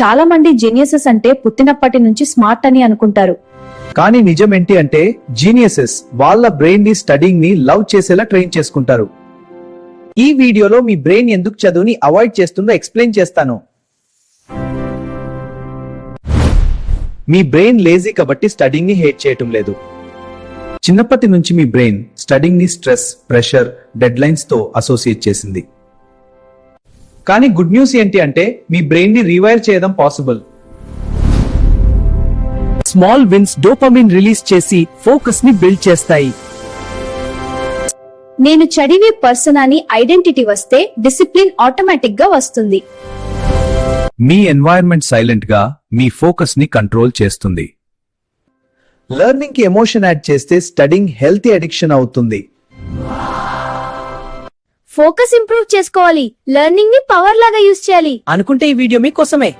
చాలా మంది జీనియసెస్ అంటే పుట్టినప్పటి నుంచి స్మార్ట్ అని అనుకుంటారు. కానీ నిజం ఏంటి అంటే జీనియసెస్ వాళ్ళ బ్రెయిన్ ని స్టడీయింగ్ ని లవ్ చేసేలా ట్రైన్ చేసుకుంటారు. ఈ వీడియోలో మీ బ్రెయిన్ ఎందుకు చదువుని అవాయిడ్ చేస్తుందో ఎక్స్ప్లెయిన్ చేస్తాను. మీ బ్రెయిన్ లేజీ కాబట్టి స్టడీయింగ్ ని హేట్ చేయటం లేదు. చిన్నప్పటి నుంచి మీ బ్రెయిన్ స్టడీయింగ్ ని స్ట్రెస్, ప్రెషర్, డెడ్ లైన్స్ తో అసోసియేట్ చేసింది. కానీ గుడ్ న్యూస్ ఏంటి అంటే మీ బ్రెయిన్ ని రీవైర్ చేయడం possible. Small wins dopamine release చేసి ఫోకస్ ని బిల్డ్ చేస్తాయి. నేను చదివే పర్సన్ అని ఐడెంటిటీ వస్తే డిసిప్లిన్ ఆటోమేటిక్ గా వస్తుంది. మీ ఎన్వైరన్మెంట్ సైలెంట్ గా మీ ఫోకస్ ని కంట్రోల్ చేస్తుంది. లెర్నింగ్ కి ఎమోషన్ యాడ్ చేస్తే స్టడీయింగ్ హెల్తీ అడిక్షన్ అవుతుంది. ఫోకస్ ఇంప్రూవ్ చేసుకోవాలి, లెర్నింగ్ ని పవర్ లాగా యూజ్ చేయాలి అనుకుంటే ఈ వీడియో మీకోసమే.